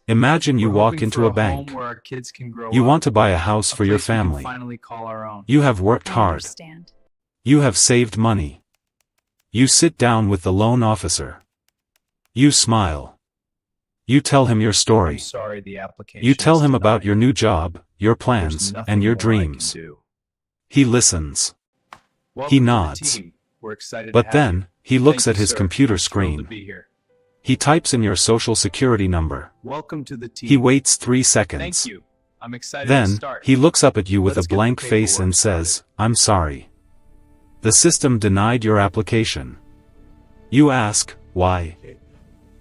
Imagine you walk into a bank. You want to buy a house for your family. You have worked hard. You have saved money. You sit down with the loan officer. You smile. You tell him your story. You tell him about your new job, your plans, and your dreams. He listens. He nods. But then, he looks at his computer screen. He types in your social security number. He waits 3 seconds. Then, he looks up at you with a blank face and says, "I'm sorry. The system denied your application." You ask, "Why?"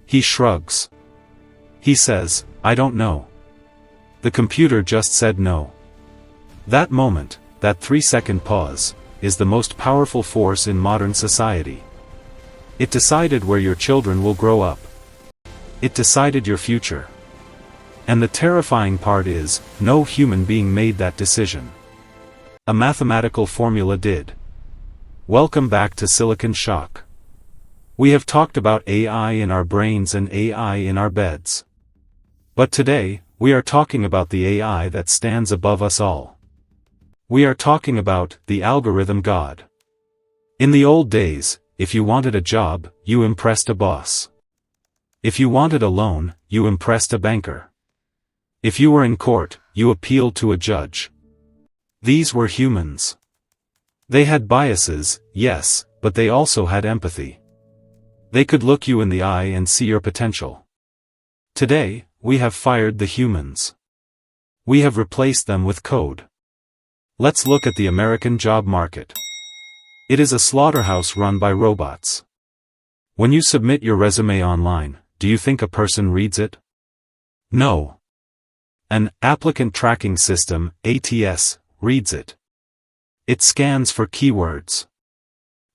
He shrugs. He says, "I don't know. The computer just said no." That moment, that 3-second pause, is the most powerful force in modern society. It decided where your children will grow up. It decided your future. And the terrifying part is, no human being made that decision. A mathematical formula did. Welcome back to Silicon SHAKH. We have talked about AI in our brains and AI in our beds. But today, we are talking about the AI that stands above us all. We are talking about the algorithm god. In the old days, if you wanted a job, you impressed a boss. If you wanted a loan, you impressed a banker. If you were in court, you appealed to a judge. These were humans. They had biases, yes, but they also had empathy. They could look you in the eye and see your potential. Today, we have fired the humans. We have replaced them with code. Let's look at the American job market. It is a slaughterhouse run by robots. When you submit your resume online, do you think a person reads it? No. An applicant tracking system, ATS, reads it. It scans for keywords.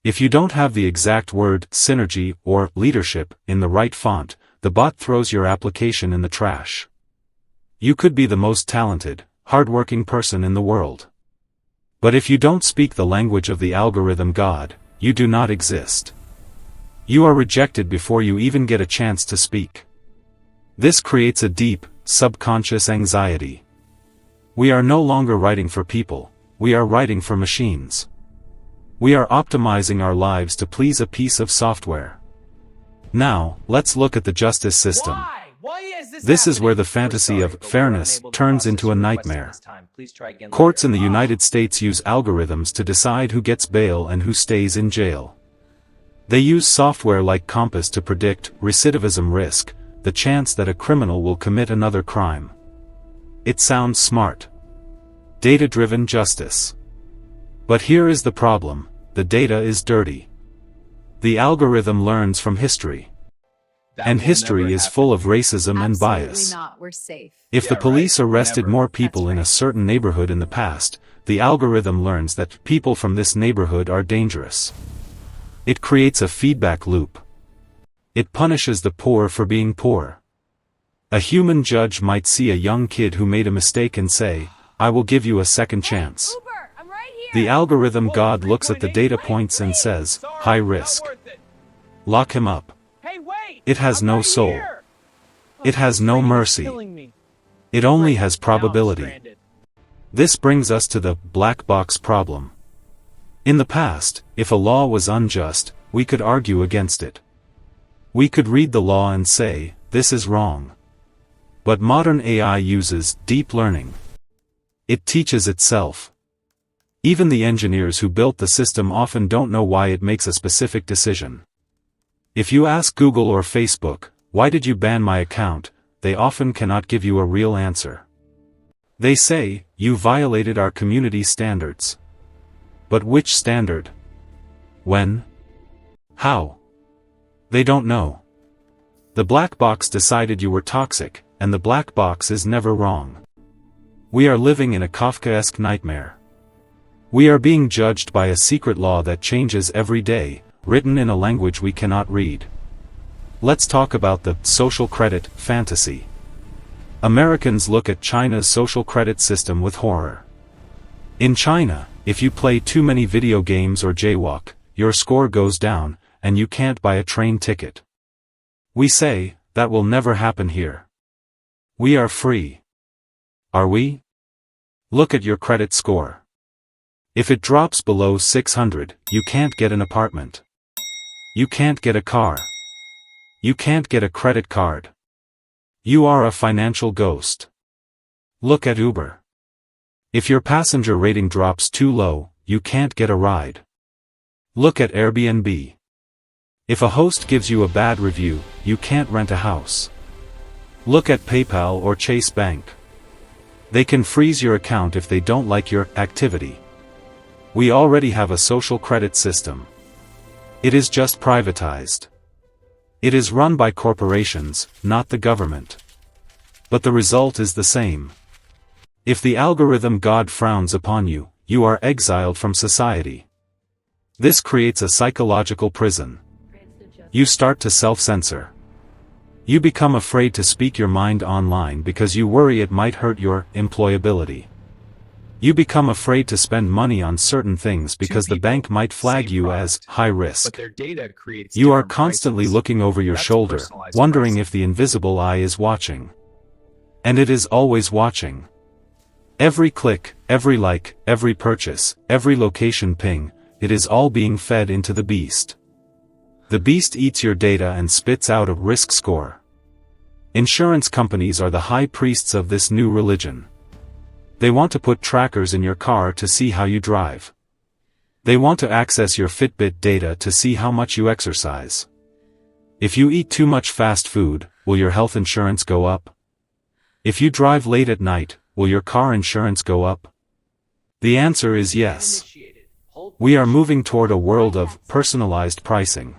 If you don't have the exact word synergy or leadership in the right font, the bot throws your application in the trash. You could be the most talented, hardworking person in the world. But if you don't speak the language of the algorithm god, you do not exist. You are rejected before you even get a chance to speak. This creates a deep, subconscious anxiety. We are no longer writing for people, we are writing for machines. We are optimizing our lives to please a piece of software. Now, let's look at the justice system. This is where the fantasy of fairness turns into a nightmare. Courts in the United States use algorithms to decide who gets bail and who stays in jail. They use software like Compass to predict recidivism risk, the chance that a criminal will commit another crime. It sounds smart. Data-driven justice. But here is the problem: the data is dirty. The algorithm learns from history. And history is full of racism and bias. If the police arrested more people in a certain neighborhood in the past, the algorithm learns that people from this neighborhood are dangerous. It creates a feedback loop. It punishes the poor for being poor. A human judge might see a young kid who made a mistake and say, "I will give you a second chance." The algorithm god looks at the data points and says, "High risk. Lock him up." It has no soul. It has no mercy. It only has probability. This brings us to the black box problem. In the past, if a law was unjust, we could argue against it. We could read the law and say, "This is wrong." But modern AI uses deep learning. It teaches itself. Even the engineers who built the system often don't know why it makes a specific decision. If you ask Google or Facebook, "Why did you ban my account?" they often cannot give you a real answer. They say, "You violated our community standards." But which standard? When? How? They don't know. The black box decided you were toxic, and the black box is never wrong. We are living in a Kafkaesque nightmare. We are being judged by a secret law that changes every day, written in a language we cannot read. Let's talk about the social credit fantasy. Americans look at China's social credit system with horror. In China, if you play too many video games or jaywalk, your score goes down, and you can't buy a train ticket. We say, that will never happen here. We are free. Are we? Look at your credit score. If it drops below 600, you can't get an apartment. You can't get a car. You can't get a credit card. You are a financial ghost. Look at Uber. If your passenger rating drops too low, you can't get a ride. Look at Airbnb. If a host gives you a bad review, you can't rent a house. Look at PayPal or Chase Bank. They can freeze your account if they don't like your activity. We already have a social credit system. It is just privatized. It is run by corporations, not the government. But the result is the same. If the algorithm God frowns upon you, you are exiled from society. This creates a psychological prison. You start to self-censor. You become afraid to speak your mind online because you worry it might hurt your employability. You become afraid to spend money on certain things because the bank might flag you as high risk. You are constantly looking over your shoulder, wondering if the invisible eye is watching. And it is always watching. Every click, every like, every purchase, every location ping, it is all being fed into the beast. The beast eats your data and spits out a risk score. Insurance companies are the high priests of this new religion. They want to put trackers in your car to see how you drive. They want to access your Fitbit data to see how much you exercise. If you eat too much fast food, will your health insurance go up? If you drive late at night, will your car insurance go up? The answer is yes. We are moving toward a world of personalized pricing.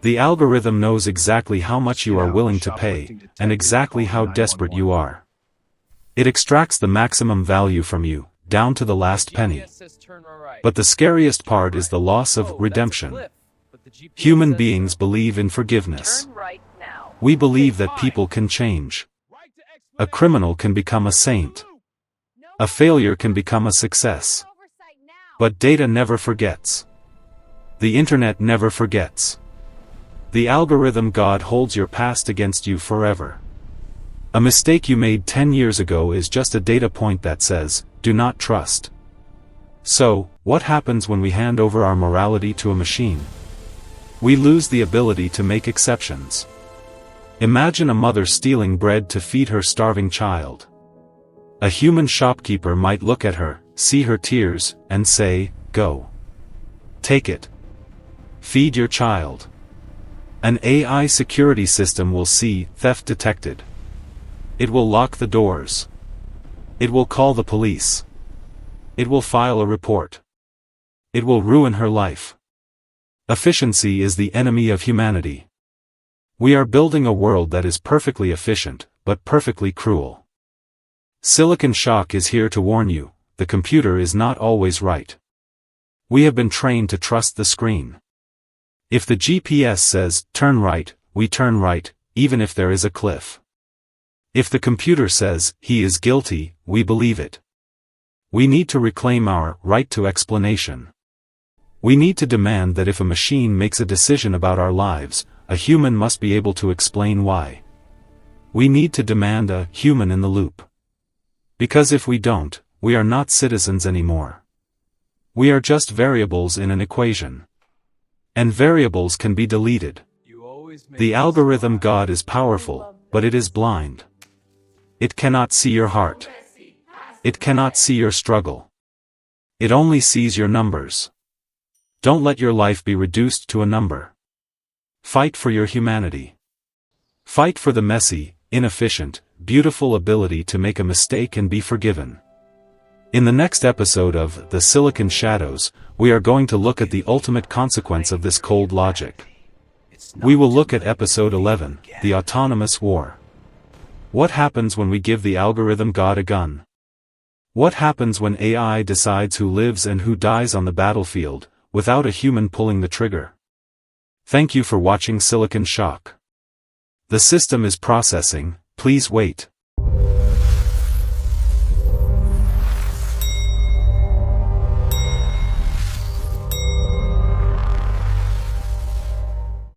The algorithm knows exactly how much you are willing to pay, and exactly how desperate you are. It extracts the maximum value from you, down to the last penny. But the scariest part is the loss of redemption. Human beings believe in forgiveness. We believe that people can change. A criminal can become a saint. A failure can become a success. But data never forgets. The internet never forgets. The algorithm God holds your past against you forever. A mistake you made 10 years ago is just a data point that says, do not trust. So, what happens when we hand over our morality to a machine? We lose the ability to make exceptions. Imagine a mother stealing bread to feed her starving child. A human shopkeeper might look at her, see her tears, and say, go. Take it. Feed your child. An AI security system will see theft detected. It will lock the doors. It will call the police. It will file a report. It will ruin her life. Efficiency is the enemy of humanity. We are building a world that is perfectly efficient, but perfectly cruel. Silicon Shock is here to warn you, the computer is not always right. We have been trained to trust the screen. If the GPS says, turn right, we turn right, even if there is a cliff. If the computer says, he is guilty, we believe it. We need to reclaim our right to explanation. We need to demand that if a machine makes a decision about our lives, a human must be able to explain why. We need to demand a human in the loop. Because if we don't, we are not citizens anymore. We are just variables in an equation. And variables can be deleted. The algorithm God is powerful, but it is blind. It cannot see your heart. It cannot see your struggle. It only sees your numbers. Don't let your life be reduced to a number. Fight for your humanity. Fight for the messy, inefficient, beautiful ability to make a mistake and be forgiven. In the next episode of The Silicon Shadows, we are going to look at the ultimate consequence of this cold logic. We will look at episode 11, The Autonomous War. What happens when we give the algorithm God a gun? What happens when AI decides who lives and who dies on the battlefield, without a human pulling the trigger? Thank you for watching Silicon Shock. The system is processing, please wait.